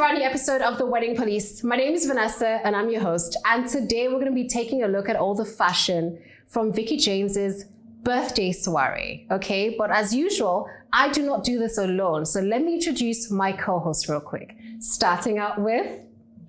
brand new episode of The Wedding Police. My name is Vanessa and I'm your host. And today we're going to be taking a look at all the fashion from Veekee James's birthday soiree, okay? But as usual, I do not do this alone. So let me introduce my co-host real quick. Starting out with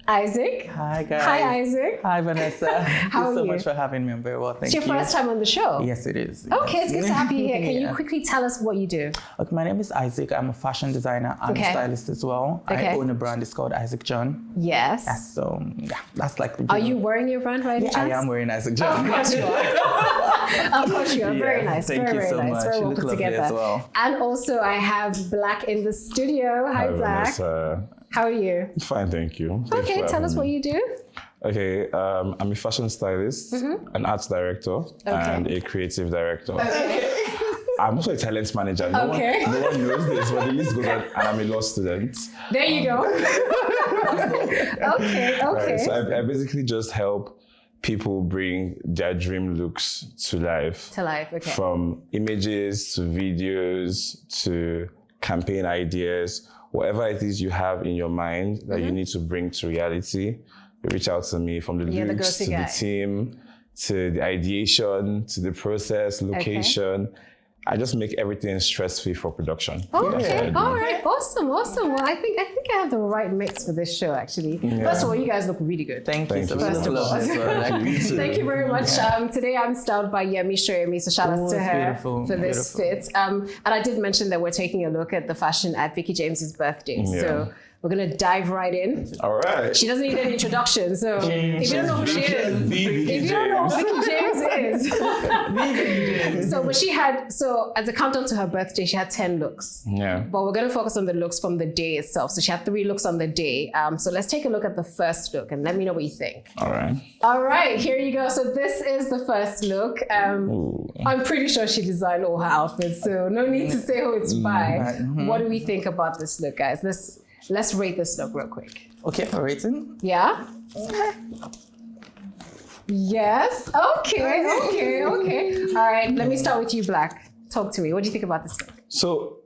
Isaac. Hi, guys. Hi, Isaac. Hi, Vanessa. Thank you so much for having me. I'm very well, thank you. It's your first time on the show? Yes, it is. Okay, it's good to have you here. Can you quickly tell us what you do? Okay, my name is Isaac. I'm a fashion designer and a stylist as well. Okay. I own a brand. It's called Isaac John. Yes. Yes, so yeah, that's like the... Are you wearing your brand right now? Yeah, I am wearing Isaac John. Of course you are. Of course you are. Very nice. Thank you so nice. much. Very You well look put lovely together. as well. And also I have Black in the studio. Hi, Black. Vanessa. How are you? Fine, thank you. Thanks Okay, for tell us having what me. you do. Okay, I'm a fashion stylist, an arts director, and a creative director. Okay. I'm also a talent manager. No one knows this, but the list goes on, and I'm a law student. There you go. Okay. Right, so I basically just help people bring their dream looks to life. To life, okay. From images to videos to campaign ideas, whatever it is you have in your mind that you need to bring to reality, you reach out to me, from the looks to the team, to the ideation, to the process, location. I just make everything stress-free for production. Okay, all right, awesome. Well, I think I have the right mix for this show, actually. Yeah. First of all, you guys look really good. Thank you. First of all. Thank you very much. Today I'm styled by Yemi Shoyemi, so shout out to her for this fit. And I did mention that we're taking a look at the fashion at Veekee James's birthday. Yeah. So we're gonna dive right in. All right. She doesn't need any introduction, so if you don't know who she is, if you don't know who Veekee James is. So as a countdown to her birthday, she had 10 looks. Yeah. But we're gonna focus on the looks from the day itself. So she had 3 looks on the day. So let's take a look at the first look and let me know what you think. All right. All right, here you go. So this is the first look. I'm pretty sure she designed all her outfits, so no need to say who it's by. What do we think about this look, guys? Let's rate this look real quick. Okay, for rating? Yeah? Yes. Okay. All right, let me start with you, Black. Talk to me. What do you think about this look? So,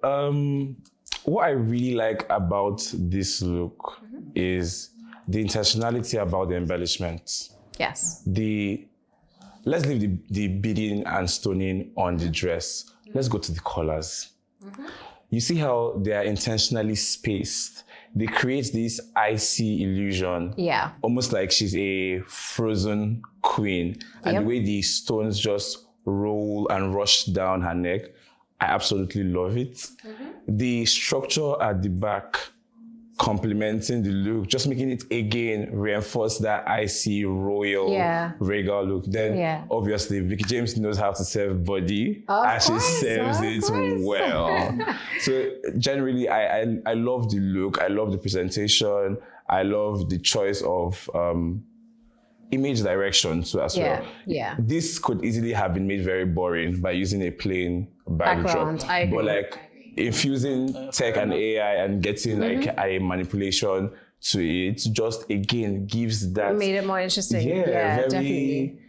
what I really like about this look is the intentionality about the embellishments. Yes. Let's leave the beading and stoning on the dress. Let's go to the colors. You see how they are intentionally spaced. They create this icy illusion. Yeah. Almost like she's a frozen queen. And the way the stones just roll and rush down her neck, I absolutely love it. The structure at the back complementing the look, just making it again reinforce that icy royal regal look. Then obviously Veekee James knows how to serve body and she serves it well. So generally I love the look, I love the presentation, I love the choice of image direction too as well. Yeah. This could easily have been made very boring by using a plain backdrop. I agree. But like infusing tech and AI and getting like a manipulation to it just again gives that. Made it more interesting. Yeah, very definitely.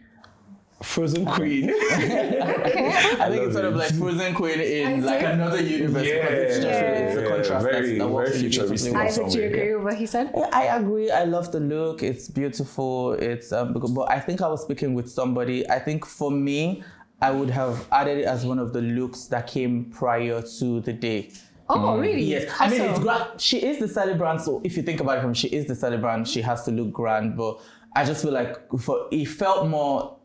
Frozen Queen. I think it's sort of like Frozen Queen in like another universe because it's just it's a contrast that works very futuristic. Isaac, do you agree with what he said? Yeah, I agree. I love the look. It's beautiful. It's but I think I was speaking with somebody. I think for me, I would have added it as one of the looks that came prior to the day. Oh, really? Yes. I mean, it's grand. She is the celebrant, so if you think about it she is the celebrant, she has to look grand. But I just feel like it felt more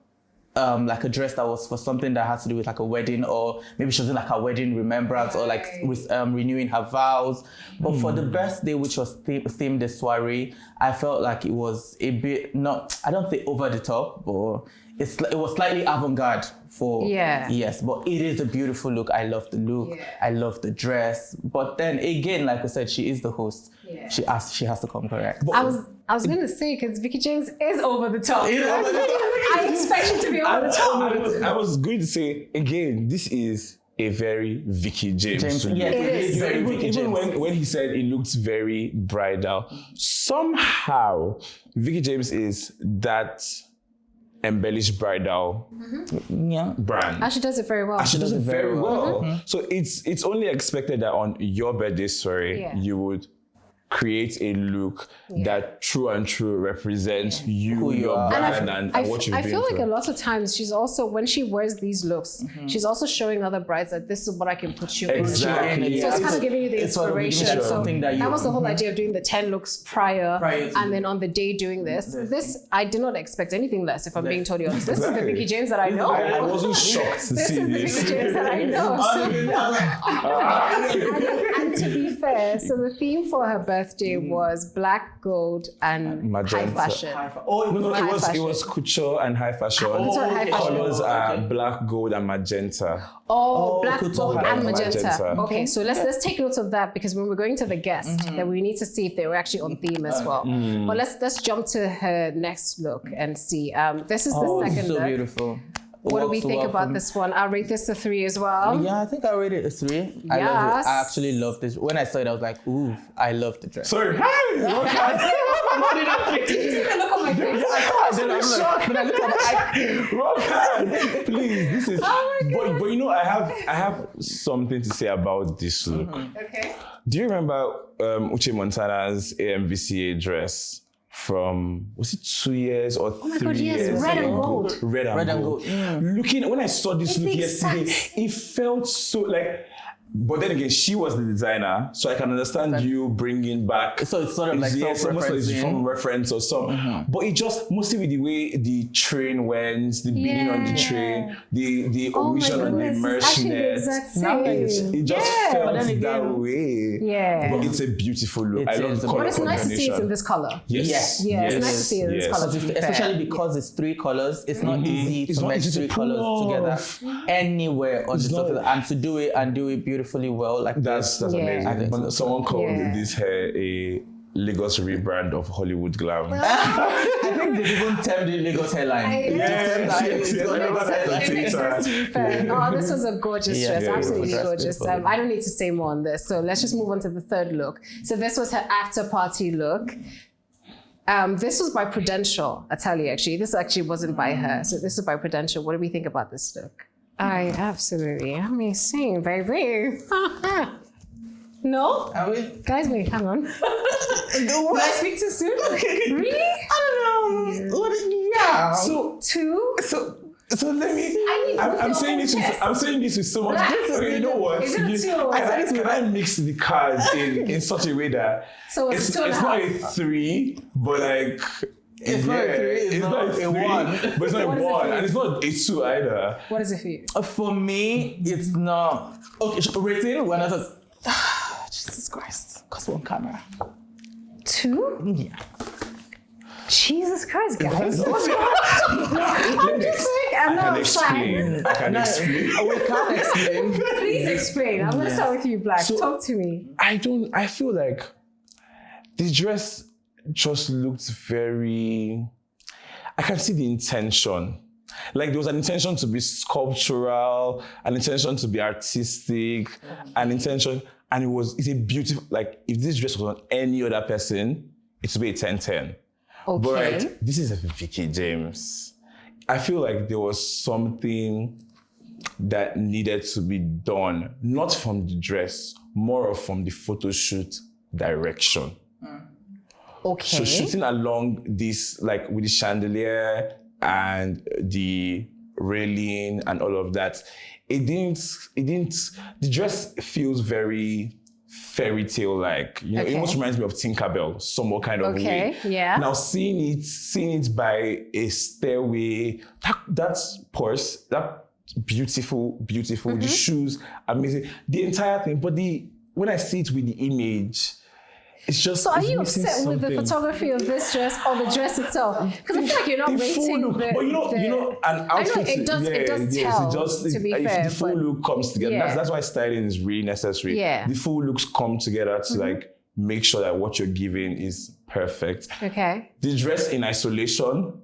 like a dress that was for something that had to do with like a wedding, or maybe she was in like a wedding remembrance, or like with renewing her vows. But for the birthday, which was themed the soiree, I felt like it was a bit I don't say over the top, but it was slightly avant-garde for yes, but it is a beautiful look. I love the look. I love the dress. But then again, like I said, she is the host. She has to come correct. I was gonna say, because Veekee James is over the top. I expect you to be over the top. I was going to say again, this is a very Veekee James. Yes, it is very Veekee James. Even when he said it looks very bridal, somehow Veekee James is that embellished bridal brand. And she does it very well. And she does it very well. So it's only expected that on your birthday soiree, you would create a look that true and true represents you, Who you your are. brand, and what you've I been feel like through. a lot of times she's also, when she wears these looks, she's also showing other brides that this is what I can put you Exactly. in. So it's kind of giving you the It's sort of giving inspiration. you So something that was the whole idea of doing the 10 looks prior to and then on the day doing this. This, I did not expect anything less, if I'm being totally honest. This is the Veekee James that I know. I wasn't shocked to This see is the this. Veekee James that I know. And to be fair, so the theme for her birthday was black, gold, and Magenta. high fashion. No, High it fashion. was couture and high fashion. Couture and high fashion. Colors are black, gold, and magenta. Black, couture gold, and and magenta. magenta. Okay, so let's take note of that, because when we're going to the guest, then we need to see if they were actually on theme as well. But let's jump to her next look and see. This is the second so look. beautiful. What do we Works think well about for me. this one? I'll rate this a 3 as well. Yeah, I think I rated it a 3. I love it. Yes. I actually love this. When I saw it, I was like, ooh, I love the dress. Sorry. Did you see the look on my face? Rokan, please, this is. Oh my God. But you know, I have something to say about this look. Okay. Do you remember Uche Montana's AMVCA dress from, was it 2 years or 3 God, yes, years red and ago? gold. Red and gold. Looking, when I saw this look yesterday, it felt so like. But then again, she was the designer, so I can understand you bringing back. So it's sort of like almost like self-referencing. from reference or something. But it just mostly with the way the train went, the beating on the train, the omission on the immersion. It just felt But then again, that way. Yeah. But it's a beautiful look. I It love is. the But color But it's nice to see it in combination. this color. Yes. Yeah, it's nice to see it in this color. to be fair. Especially because it's 3 colors, it's not easy It's to not mix easy to 3 pull colors off. together anywhere on the not- surface, and to do it beautifully well. Like That's Yeah. amazing. I think But someone called Yeah. this hair a Lagos rebrand of Hollywood glam. I think they even termed it Lagos hairline. Oh, this was a gorgeous Yeah, dress, very absolutely beautiful dress, gorgeous. beautiful. I don't need to say more on this, so let's just move on to the third look. So this was her after party look. This was by Prudential, I tell you, actually. This actually wasn't by her, so this is by Prudential. What do we think about this look? Absolutely amazing, baby. No? Are we? Guys, wait, hang on. Did I speak too soon? Really? I don't know. Yeah. So 2? So let me. I need I'm saying this. I'm saying this with so much. Okay, you know what? Is it a 2 or Can I mix the cards in such a way that So it's it's 2.5. not a 3, but like. It's not a 3, it's not a 3, 1. but it's not What a is it 1, for you? and it's not a 2 either. What is it for you? For me, it's not. Okay, rating when I said, Jesus Christ, cost 1 camera. 2? Yeah. Jesus Christ, guys. Let me I'm I can not explain. I can explain. We can't explain. Please explain. I'm going to start with you, Black. So- Talk to me. I feel like the dress just looked very, I can see the intention. Like there was an intention to be sculptural, an intention to be artistic, an intention, and it's a beautiful, like if this dress was on any other person, it would be a 10-10. Okay. But right, this is a Veekee James. I feel like there was something that needed to be done, not from the dress, more of from the photo shoot direction. Okay. So shooting along this, like with the chandelier and the railing and all of that, the dress feels very fairy tale like. You know, Okay. it almost reminds me of Tinkerbell, somewhat kind of way. Okay, yeah. Now seeing it by a stairway, that's purse, that beautiful, the shoes, amazing. The entire thing, but when I see it with the image, it's just. So are it's you missing upset with the something. photography of this dress or the dress itself? Because I feel like you're not The full rating look, the... but you know, an outfit. it does tell, to be if fair, the full but- look comes together. Yeah. That's why styling is really necessary. Yeah. The full looks come together to like make sure that what you're giving is perfect. Okay. The dress in isolation,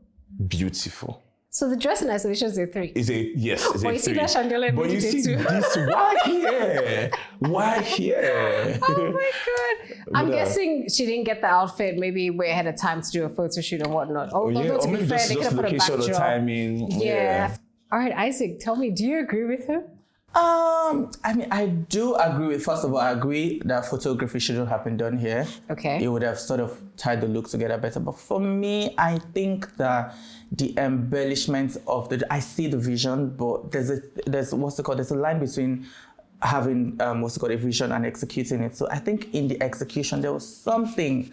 beautiful. So the dress in isolation is a 3. Is a yes. Is But a you see 3. that chandelier But you made it see too. this? Why here? Why here? Oh my God. I'm guessing she didn't get the outfit maybe way ahead of time to do a photo shoot or whatnot. Although Yeah, to or be maybe fair, just they could have put a location or backdrop. timing. Yeah. All right, Isaac, tell me, do you agree with him? I mean, I do agree with, first of all, I agree that photography shouldn't have been done here. Okay. It would have sort of tied the look together better. But for me, I think that the embellishments of I see the vision, but there's a line between having, a vision and executing it. So I think in the execution, there was something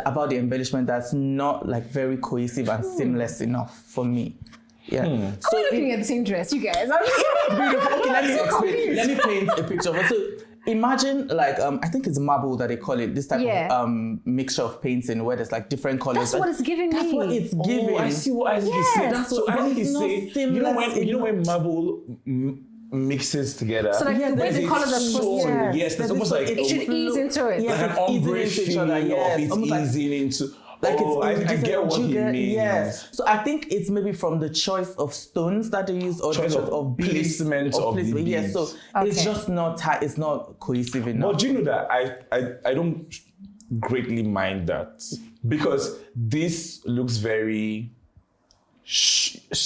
about the embellishment that's not like very cohesive and seamless enough for me. Yeah. So looking at the same dress, you guys. I'm just beautiful. Okay, let me paint a picture. So imagine like I think it's marble that they call it. This type of mixture of painting where there's like different colors. That's what it's giving me. That's what it's giving. Oh, I see what Isaac is saying. That's So what Isaac is no saying, you know when marble mixes together. So like the way there's the a colors are supposed to. tone. Yes, there's almost like It should ease into it. like an ombre feeling of it easing into. Like I get what he means. Yes. So I think it's maybe from the choice of stones that they use or Choice of beads, placement of the beads. Yes. So it's just not it's not cohesive enough. But do you know that I don't greatly mind that, because this looks very.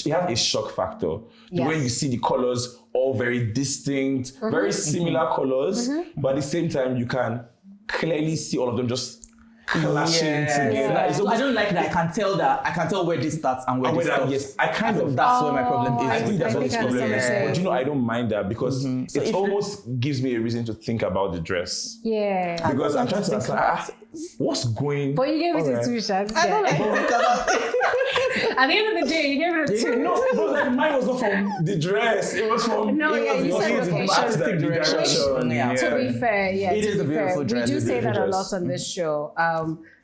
You have a shock factor. Yes. When you see the colors all very distinct, very similar colors, but at the same time you can clearly see all of them just clashing together. Yeah. So I don't like that. I can tell where this starts and where this stops. Yes, I kind of. That's where my problem is. I think that's what his problem is. Yeah. But you know, I don't mind that because So it almost gives me a reason to think about the dress. Yeah. Because I'm trying to ask, like, what's going? But you gave it a 2 shots. I don't like to think about At the end of the day, you gave it a 2. No, but like mine was not from the dress. It was from. No, it yeah, was you from said the location. artistic direction. Yeah. To be fair, It is a beautiful dress. We do It's a say that a beautiful lot dress. on this show.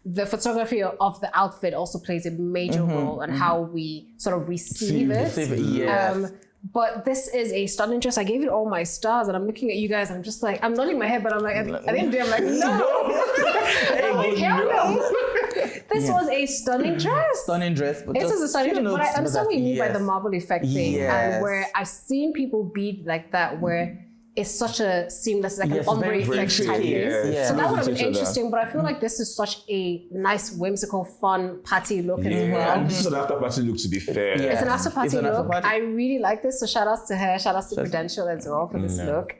The photography of the outfit also plays a major role in how we sort of receive it. Yes. But this is a stunning dress. I gave it all my stars, and I'm looking at you guys. I'm just like, I'm nodding my head, but I'm like, at the end of the day, I'm like, no, hell no. This was a stunning dress. Stunning dress. But This is a stunning dress, but I understand what you mean by the marble effect thing, Yes. and where I've seen people be like that, where it's such a seamless, like an ombre very effect tricky, type thing. yes. So that would have been Each other. interesting, but I feel like this is such a nice, whimsical, fun party look as Yeah, well. and this is an after party look, to be fair. Yeah. It's an after party It's an after look. party. I really like this. So shout outs to her, shout outs to Prudential as well for this look.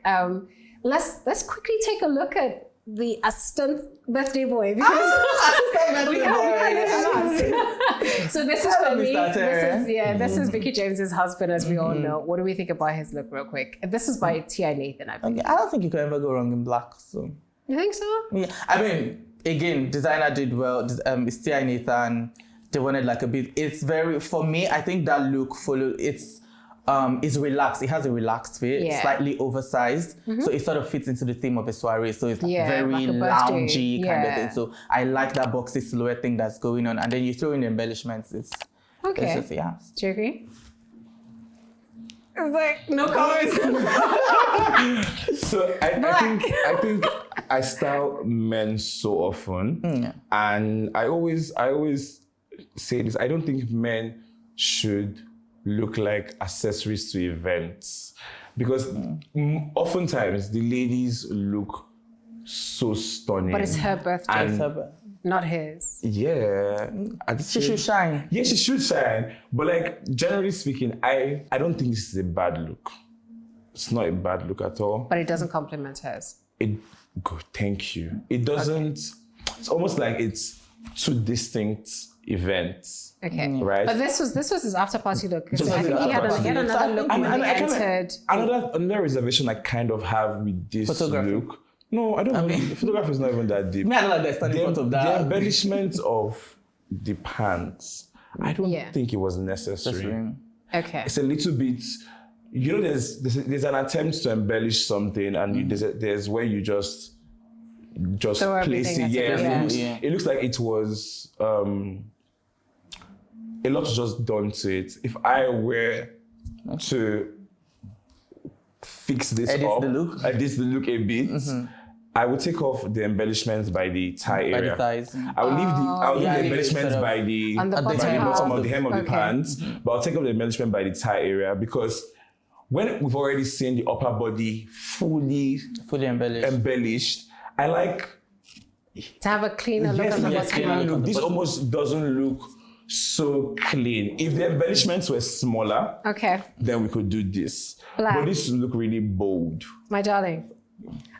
Let's quickly take a look at the assistant birthday boy because we have so this is for me. This is Veekee James's husband, as we all know. What do we think about his look, real quick? This is by T.I. Nathan, I think. Okay, I don't think you can ever go wrong in black. So You think so? yeah, I mean, again, designer did well. It's T.I. Nathan. They wanted like a bit. It's very for me. I think that look it's relaxed. It has a relaxed fit, slightly oversized, so it sort of fits into the theme of a soiree. So it's very like a birthday. loungy kind of thing. So I like that boxy silhouette thing that's going on, and then you throw in the embellishments. It's just, Do you agree? It's like no comments. So I think I style men so often, and I always say this. I don't think men should look like accessories to events, because oftentimes the ladies look so stunning. But it's her birthday, not his. Yeah, She should shine. Yeah, she should shine. But like generally speaking, I don't think this is a bad look. It's not a bad look at all. But it doesn't complement hers. Good, thank you. It doesn't. It's almost like it's two distinct events. Okay, right. But this was his after party look. So Just I think he had another look when he entered. Another reservation I kind of have with this Photography. look. No, I don't. The photography is not even that deep. Me, I don't like that standing in front of The that. embellishment of the pants, I don't think it was necessary. Okay. It's a little bit. You know, there's an attempt to embellish something, and there's where you just place it. Yeah, it looks like it was. A lot was just done to it. If I were to fix this edit the look a bit, I would take off the embellishments by the thigh area. The thighs. I will leave the embellishments by the bottom of the hem of the pants, but I'll take off the embellishment by the thigh area, because when we've already seen the upper body fully embellished, I like to have a cleaner look on the bottom. This almost doesn't look so clean. If the embellishments were smaller, Okay. then we could do this. Black. But this look really bold. My darling,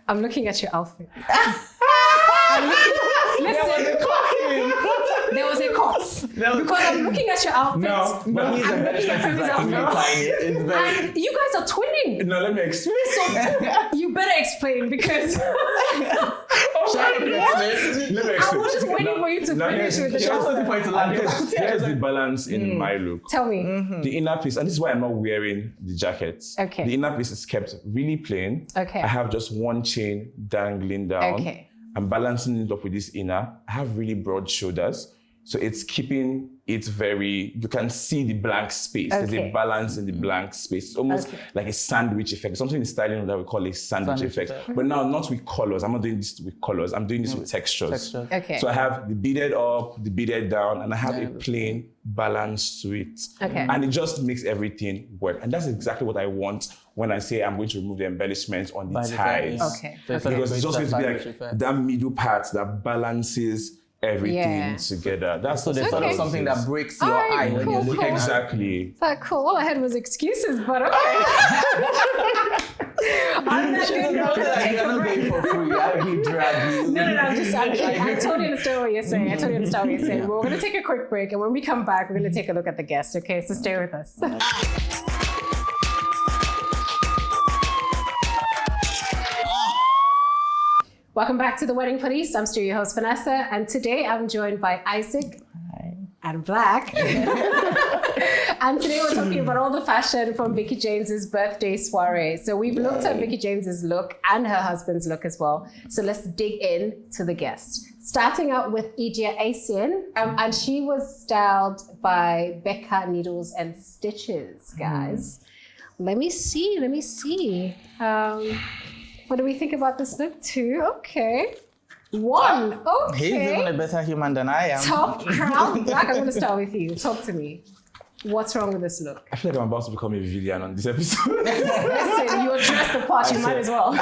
I'm looking at your outfit. There was a cut. Because I'm looking at your outfit. No, But his I'm looking at embellishment is Femi's like really outfit. tiny. It's very. And you guys are twinning. No, let me explain. So you better explain because Let me I was just waiting for you to finish with the She was show. looking for it to land. Here's the balance in my look. Tell me. The inner piece, and this is why I'm not wearing the jacket. Okay. The inner piece is kept really plain. Okay. I have just one chain dangling down. Okay. I'm balancing it up with this inner. I have really broad shoulders. So it's keeping it very, you can see the blank space. There's Okay. a balance in the blank space. It's almost Okay. like a sandwich effect. Something in styling that we call a sandwich effect. effect. But now not with colors. I'm not doing this with colors. I'm doing this with textures. Texture. Okay. So I have the beaded up, the beaded down, and I have a plain balance to it. Okay. And it just makes everything work. And that's exactly what I want when I say I'm going to remove the embellishments on the By the ties. ties. Okay. So it's Okay. Because it's just going to be sandwich like effect. that middle part that balances everything Yeah. together. That's So there's sort Okay. of something that breaks your Alright, eye when cool, you're looking cool. at it. exactly. That cool. All I had was excuses, but okay. I'm not She's good. not I'm gonna take you're a not break. going for free. I'll be drag you. No, I'm just, I totally understand what you're saying. I totally understand what you're saying. We're going to take a quick break, and when we come back, we're going to take a look at the guests, okay? So stay with us. Welcome back to The Wedding Police. I'm still your host, Vanessa, and today I'm joined by Isaac and Black. And today we're talking about all the fashion from Veekee James's birthday soiree. So we've looked at Veekee James's look and her husband's look as well. So let's dig in to the guests. Starting out with Idia Asen, and she was styled by Becca Needles and Stitches, guys. Let me see. What do we think about this look too? Okay. One. Okay. He's even a better human than I am. Top crown Black. I'm going to start with you. Talk to me. What's wrong with this look? I feel like I'm about to become a villain on this episode. Listen, you addressed the part, you might as well.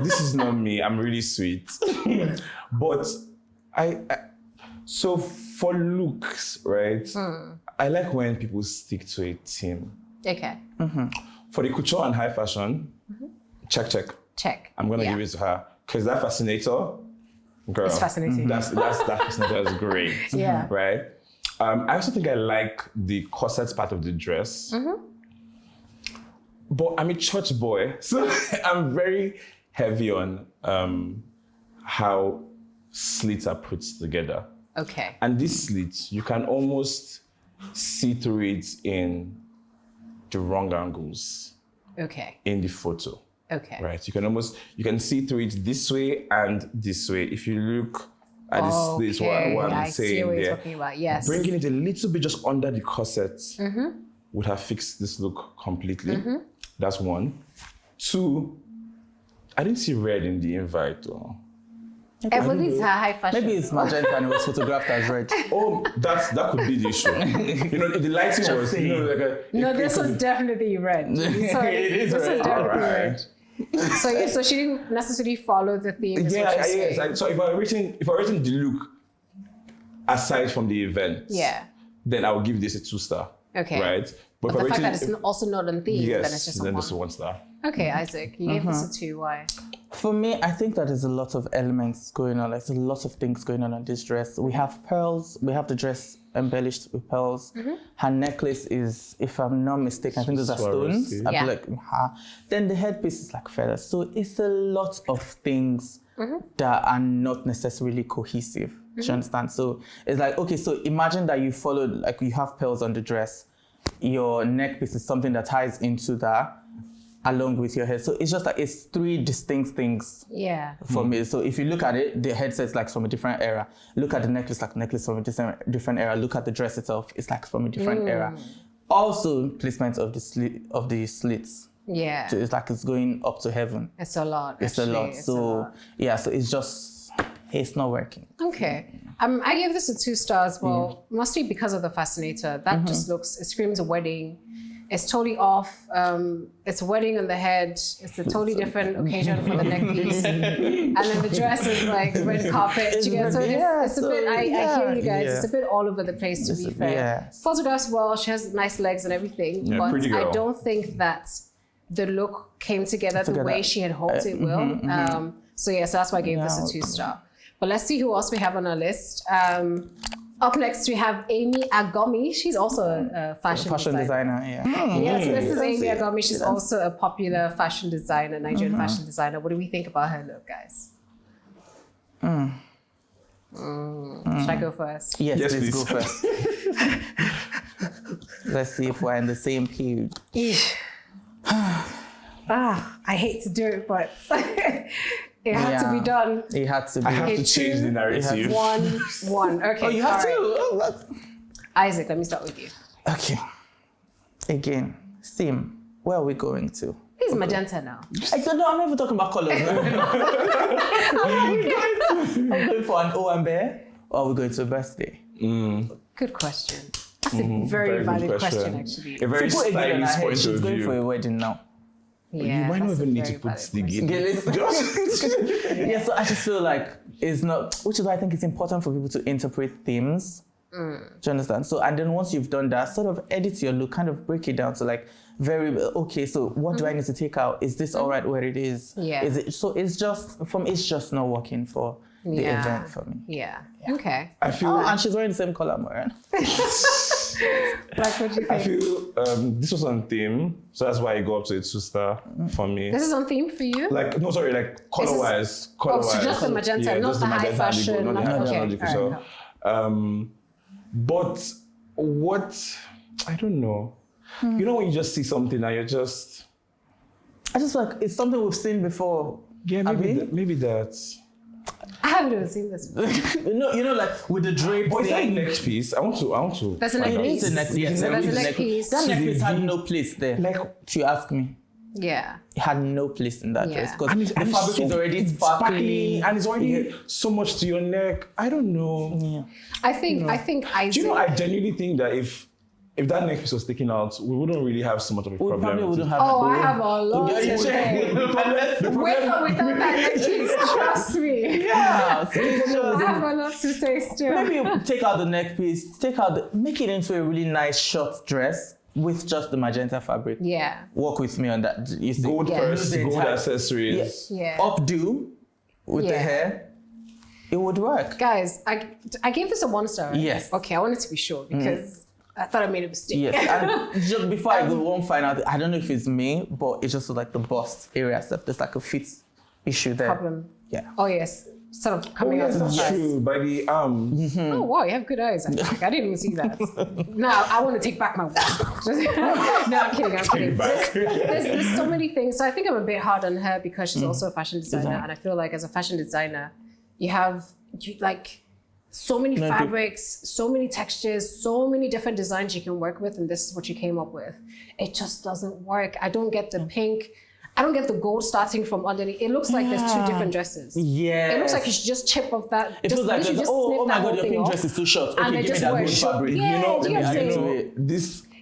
This is not me. I'm really sweet. But so for looks, right? I like when people stick to a theme. Okay. For the couture and high fashion, check. Check. I'm gonna Yeah. give it to her because that fascinator, girl. It's fascinating. That fascinator is great. Yeah. Right. I also think I like the corset part of the dress. But I'm a church boy, so I'm very heavy on how slits are put together. Okay. And these slits, you can almost see through it in the wrong angles Okay. in the photo. Okay. Right, you can see through it this way and this way. If you look at this what I'm I see saying what you're there, talking about. Yes. bringing it a little bit just under the corset would have fixed this look completely. That's one. Two, I didn't see red in the invite though. Everybody's her high fashion. Maybe it's magenta and it was photographed as red. Oh, that could be the issue. If the lighting was, like No, this was definitely red. Sorry, It is this red. was definitely Alright. red. So she didn't necessarily follow the theme. Is what you're saying. So if I written the look aside from the event, Yeah. then I would give this a 2-star. Okay. Right? But the fact that it's also not on theme, then it's yes, just a then one. it's a 1-star. Okay, Isaac, you gave this a 2. Why? For me, I think that there's a lot of elements going on. There's a lot of things going on this dress. We have pearls. We have the dress embellished with pearls. Her necklace is, if I'm not mistaken, I think those are stones. Swarovski. I'd be Yeah. like, Then the headpiece is like feathers. So it's a lot of things that are not necessarily cohesive. Do you understand? So it's like, okay, so imagine that you followed, like you have pearls on the dress. Your neck piece is something that ties into that along with your head. So it's just like, it's 3 distinct things Yeah. for me. So if you look at it, the headset's like from a different era. Look at the necklace, like necklace from a different era. Look at the dress itself, it's like from a different era. Also, placement of the slits. Yeah. So it's like it's going up to heaven. It's a lot. It's actually. a lot. It's So a lot. yeah, so it's not working. Okay. I gave this a 2 stars, well, mostly because of the fascinator. That just looks, it screams a wedding. It's totally off. It's a wedding on the head. It's a totally different occasion for the neck piece. And then the dress is like red carpet. You get, so it's a bit, I hear you guys, it's a bit all over the place, to be fair. Yeah. Photographs well, she has nice legs and everything, Yeah, but pretty girl. I don't think that the look came together the way she had hoped it will. So that's why I gave this a 2-star. But let's see who else we have on our list. Up next, we have Amy Agami. She's also a fashion designer. Yes, this is Amy Agami. She's also a popular fashion designer, Nigerian fashion designer. What do we think about her look, guys? Should I go first? Yes, please go first. Let's see if we're in the same page. I hate to do it, but it had to be done. It had to be. I have to change the narrative. 1-1. Okay. Oh, you have to? Oh, Isaac, let me start with you. okay. Again, theme. Where are we going to? He's magenta now. I don't know. I'm not even talking about colors. Are we going for an Owambe or are we going to a birthday? Good question. That's a very valid question, actually. A very Put a girl on her stylish head, point she's of going for view. a wedding now. Yeah, You might not that's a even need very to put valid the question. gate. Yeah, so I just feel like it's not, which is why I think it's important for people to interpret themes. Do you understand? So, and then once you've done that, sort of edit your look, kind of break it down to like okay, so what do I need to take out? Is this all right where it is? Yeah. Is it, so it's just not working for the event for me. Yeah. Okay. I feel. And she's wearing the same color I'm wearing. Like, what do you I think? feel this was on theme, so that's why I go up to a 2-star for me. This is on theme for you? Like color-wise. So just the magenta, not the high fashion. Not the high fashion. Okay. All right. But what, I don't know. You know when you just see something and you're just... I just feel like it's something we've seen before. Yeah, maybe that. I haven't even seen this before. you know, like with the drape But it's like thing. neck piece. I want to. That's a neck piece. Yes, That's a neck piece. That neck piece had no place there. Like, if you ask me, Yeah. it had no place in that dress because and the fabric is already sparkly and it's already so much to your neck. I don't know. Yeah. I think Isaac. Do you know, I genuinely think that if that neck piece was taken out, we wouldn't really have so much of a We problem. probably wouldn't have. I have a lot to Yeah, say. yeah. Wake up without that neck piece. Trust me. Yeah, I have a lot to say still. maybe take out the neck piece, make it into a really nice short dress with just the magenta fabric. Yeah. Work with me on that. You see, Gold purse, Lose it gold tight. accessories. Yeah. Updo with the hair, it would work. Guys, I gave this a 1-star. Right? Yes. Okay, I wanted to be sure because I thought I made a mistake. Yes, and just before I go, one final thing, I don't know if it's me, but it's just like the bust area stuff. There's like a fit issue there. Problem. Yeah. Oh yes, sort of coming out to the That's side. true. By the arm. Oh wow, you have good eyes. I didn't even see that. Now I want to take back my word. No, I'm kidding. I'm kidding. There's so many things. So I think I'm a bit hard on her because she's also a fashion designer, and I feel like as a fashion designer, you like so many fabrics, so many textures, so many different designs you can work with, and this is what you came up with. It just doesn't work. I don't get the pink. I don't get the gold starting from underneath. It looks like there's 2 different dresses. Yeah. It looks like you should just chip off that. It feels like, oh my God, your pink dress is too short. And Okay, they give me just that wear gold short. fabric. Yeah, You know, do you let me get add it? to it.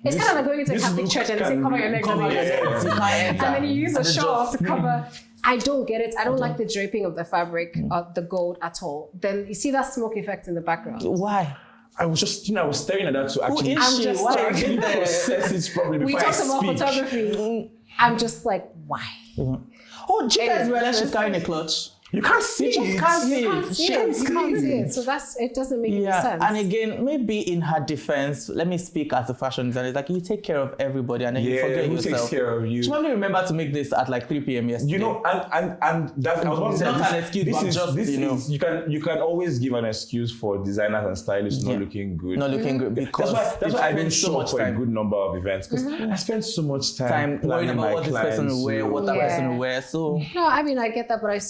It's kind of like going into a Catholic church and say, cover your legs. And then you use a shawl to cover. I don't get it. I don't like the draping of the fabric, the gold at all. Then you see that smoke effect in the background. Why? I was just, I was staring at that to actually, process it properly before We I talked about speak. photography. I'm just like, why? Oh, do you guys realize she's carrying a clutch? You can't see it. You can't see it. So it doesn't make any sense. And again, maybe in her defense, let me speak as a fashion designer. It's like you take care of everybody and then you forget who yourself. takes care of you? Do you only remember to make this at like 3 p.m. yesterday? You know, and that I was about to say, not an excuse, but just, you can always give an excuse for designers and stylists not looking good. Not looking good because that's why I've been so much for time. a good number of events because I spent so much time worrying planning about my what this person will wear, what that person will wear. So no, I mean I get that, but I've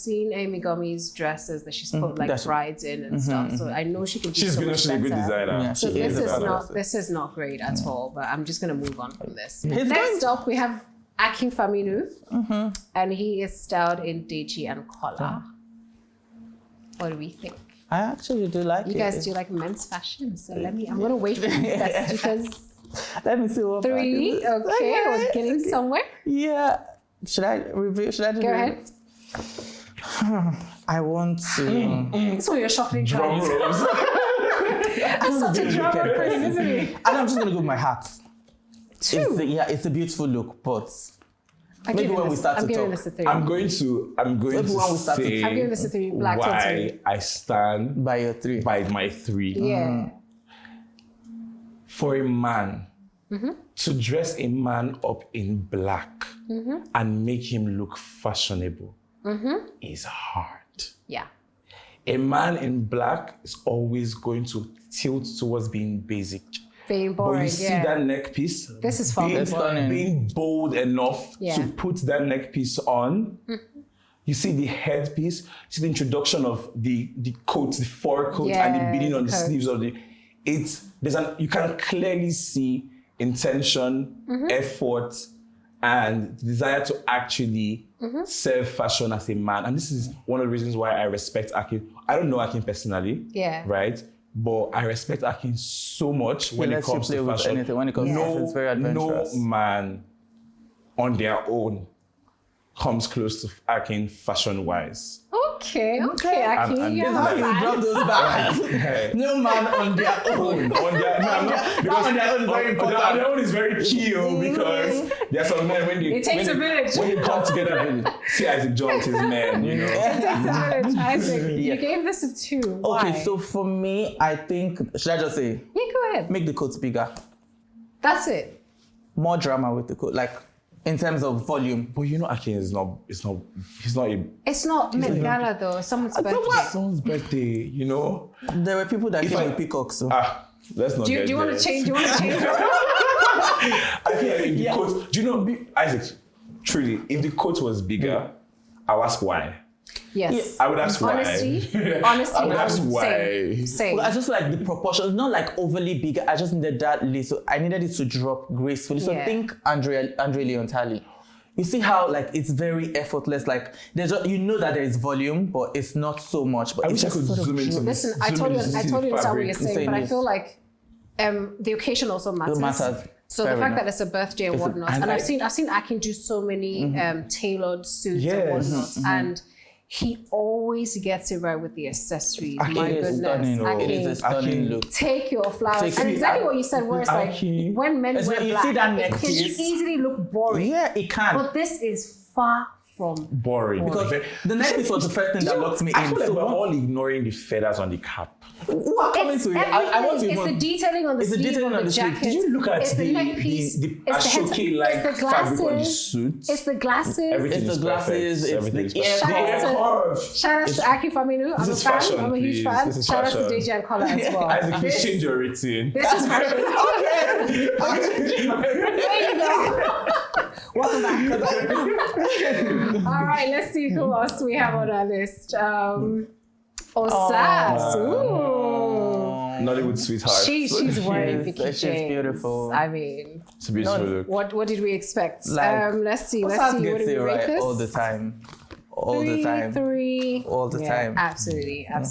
seen Amy Gummy's dresses that she's put like brides in and stuff. So I know she can do She's so much a good better. designer. Yeah, So she this is not great at all. But I'm just gonna move on from this. He's Next up, we have Akin Famu, and he is styled in Deji and collar. What do we think? I actually do like it. You guys do like men's fashion, so I'm gonna wait for you guys because Let me see what 3. Okay, we're getting somewhere. Yeah. Should I review? Should I just Go ahead. I want to. So you're shuffling Drum cards. rolls. That's such a drama queen, isn't it? And I'm just gonna go with my hat. 2. It's a beautiful look, but I'm maybe giving when we this- start I'm to giving talk. this a 3. I'm going to Everyone will start to- say I'm giving this a 3. Black why tattoo. I stand by your 3. by my 3. Yeah. For a man to dress a man up in black and make him look fashionable is hard. Yeah. A man in black is always going to tilt towards being basic. Being But boring. you see Yeah. that neck piece? This is fun. It's stunning. Being bold enough Yeah. to put that neck piece on. You see the headpiece, you see the introduction of the coat, the fur coat, and the beading on the coat. sleeves of the. You can clearly see intention, effort, and desire to actually serve fashion as a man. And this is one of the reasons why I respect Akin. I don't know Akin personally, Yeah. right? But I respect Akin so much when it lets you comes play to with fashion. anything. When it comes to fashion, it's very adventurous. No man on their own comes close to Akin fashion-wise. Okay. Akin, and you're this is a how you fan. Drop those back. No man on their own. On their, no, I'm not, because on their own is very important. on their own is very key because there are some men when they It takes a village. when they come together. See Isaac Jones, his man, you know. Isaac, you gave this a 2. Why? Okay, so for me, I think, should I just say, Yeah, go ahead. make the coats bigger. That's it. More drama with the coat, like in terms of volume. But you know, Akin he's not a It's not Met Gala though. It's someone's birthday. someone's birthday, you know. There were people that If came I- with peacocks. So. Let's not Do get you want there. to change? Do you want to change? I feel like if the coat, do you know, Isaac, truly, if the coat was bigger, I'll ask why. Yes. I would ask why. Honestly, I would ask why. Same. Well, I just like the proportions, not like overly big. I just needed that little. I needed it to drop gracefully. So Yeah. think Andre Leon Talley. You see how like it's very effortless. Like there's just, you know that there is volume, but it's not so much. But I it's wish I just could sort of zoom into drop- this. Listen, I totally understand what you're saying, Saying but I this. feel like the occasion also matters. matters. So Fair the fact enough. that it's a birthday and whatnot, and and I- I've seen Akin do so many tailored suits Yes. and whatnot, and he always gets it right with the accessories. Akin My is goodness, stunning. It is a Akin, stunning Akin- look. take your flowers. Take And it. exactly what you said, where it's like Akin- when men It's wear when you black, see that it neck can piece. easily look boring. Yeah, it can. But this is far from Boring. Because Very- the neck piece was the first thing that locked me I in. feel like So we're what- all ignoring the feathers on the cap. who are coming It's to it? everything. I want to It's even. the detailing on the It's the sleeve detailing of on the the sleeve. jacket. Did you look at it's the neck piece. the it's the Ashoke-like it's the fabric on the glasses. suit? It's the glasses. Everything It's is the glasses, perfect. it's Everything the is ear perfect. cuff. Shout out to Akin Famu. I'm a is fan. fashion, I'm a huge please. fan. This is Shout out to fashion. DJ and Collar as well. Isaac, please This, change your routine. this is fashion. There you go. Welcome back. All right, let's see who else we have on our list. Osas. Ooh. Nollywood sweetheart. She's wearing She's- Veekee she's James. beautiful. I mean, It's a beautiful look. what did we expect? Like, Let's see. Osas What gets did we it rate right this? all the time. All Three, the time. 3. All the time. Absolutely. I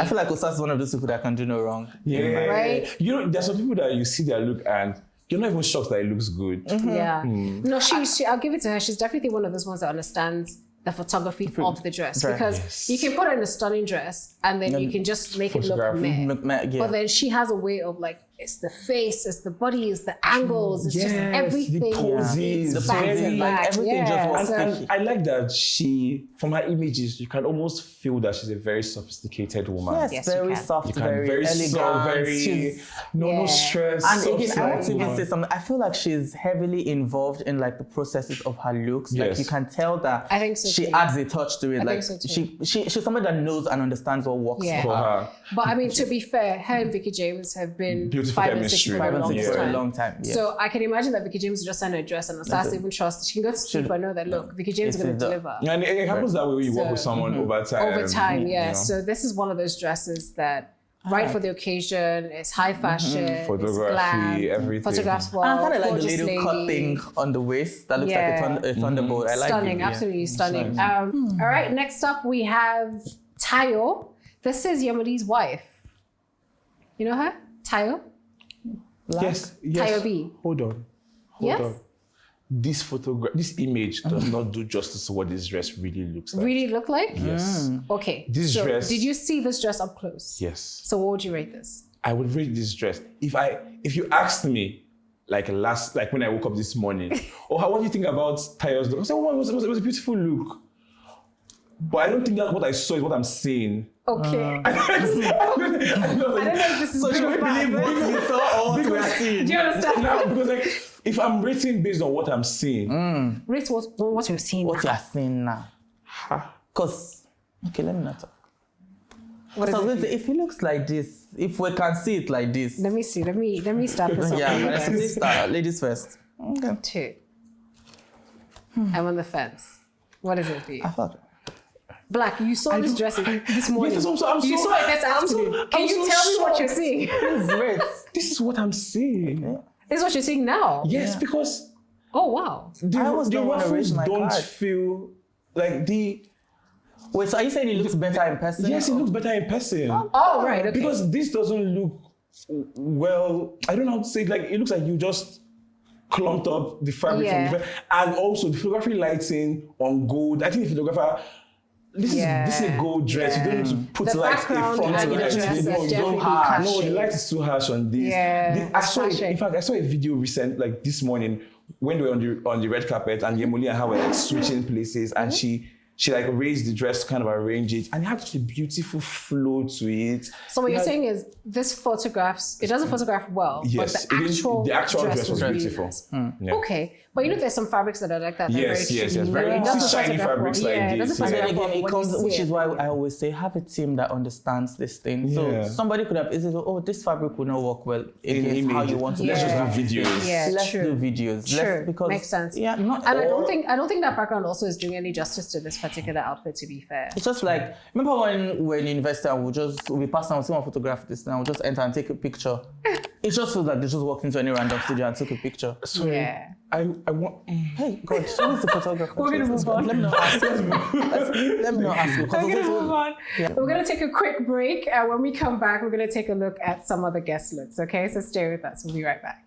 feel like Osas is one of those people that can do no wrong. Yeah. Right? You know, there's some people that you see their look and you're not even shocked that it looks good. Yeah. No, she. I'll give it to her. She's definitely one of those ones that understands the photography of the dress, because Yes. you can put her in a stunning dress and then you can just make it look Photograph. meh. Yeah. But then she has a way of like, it's the face, it's the body, it's the angles, it's just Yes, everything. the poses, It's the back to poses, like back. everything just Yeah. was- And I like that she, from her images, you can almost feel that she's a very sophisticated woman. Yes, Yes, you very can. soft, You can very elegant. soft, very She's- no Yeah. stress. and soft again, I want to side even woman. say something. I feel like she's heavily involved in like the processes of her looks. Like Yes. you can tell that I think so she too. adds a touch to it. I like think so too. she's somebody that knows and understands what works Yeah. for for her. her. But I mean, to be fair, her and Veekee James have been Beautiful 5 and 6 chemistry. for Five a and long six Yeah. for a time. long time. Yeah. So I can imagine that Veekee James just sent her a dress and Osas even trusts. She can go to sleep and know that, look, Veekee James is It's going to the- deliver. And it happens that way when you work with So- someone over time. Over time, yeah. you know. So this is one of those dresses that, right for the occasion, it's high fashion, it's Photography, glam, everything. photographs well, I kind of like the gorgeous little cut lady. thing on the waist that looks Yeah. like a thunderbolt. I like Stunning, it. Yeah. absolutely stunning. All right, next up we have Tayo. This is Yamadi's wife. You know her? Tayo? Black? Yes. Tayo B. Hold on. Yes? On. This photograph, this image does not do justice to what this dress really looks like. Really look like? Yes. Okay. This dress. Did you see this dress up close? Yes. So what would you rate this? I would rate this dress. If you asked me, like when I woke up this morning, what do you think about Tayo's look? I said, it was a beautiful look. But I don't think that what I saw is what I'm seeing. Okay. I don't know if this is So should we believe what you saw or what we are seeing? Do you understand? No, because like, if I'm rating based on what I'm seeing. Rate what you're seeing. What you are seeing now? Because, okay, let me not talk. What is So it? if it looks like this, if we can see it like this. Let me see. Let me start this off. Yeah, with you let's guys. start. Ladies first. Okay. 2. I'm on the fence. What is it for you? I thought. Black, you saw this dress this morning. Yes, you saw it this afternoon. Can you tell me what you're seeing? This is what I'm seeing. This is what you're seeing now? Yes, because Oh, wow. I was the the one to raise ruffles my don't card. feel like the... Wait, so are you saying it looks better in person? Yes, it looks better in person. Oh, right, okay. Because this doesn't look well, I don't know how to say it, like it looks like you just clumped up the fabric from different, and also the photography lighting on gold. I think the photographer, this is a gold dress. You don't need to put The like a background front and the light. dress is No, you definitely don't have. No, the clashing. light is too harsh on this. Yeah, I saw it, clashing. in fact, I saw a video like this morning when they were on the red carpet, and Yemuli and her were like switching places, and she like raised the dress to kind of arrange it, and it had such a beautiful flow to it. So what you're saying is this it doesn't photograph well, Yes, but the actual dress was really beautiful. nice. Yeah. Okay, but you know there's some fabrics that are like that. They're Yes, very yes, cheap. very It doesn't shiny photograph fabrics well. like Yeah, it this. doesn't Yeah. photograph And well again, it when comes, you see which it. is why I always say have a team that understands this thing. Yeah. So somebody could have easily, this fabric will not work well against how you want to. Let's just do videos. Yeah, Let's true. do videos. True. Because Makes sense. Yeah, not. And I don't think that background also is doing any justice to this particular outfit, to be fair. It's just like, remember when we're in university and we'll pass and someone photograph this and we'll just enter and take a picture. It just feels like they just walked into any random studio and took a picture. Sorry, Yeah. I want... Hey, God, who is the photographer? We're going to move on. Let me not ask you. Let me not ask you. We're going to move on. Yeah. We're going to take a quick break. And when we come back, we're going to take a look at some other guest looks. Okay, so stay with us. We'll be right back.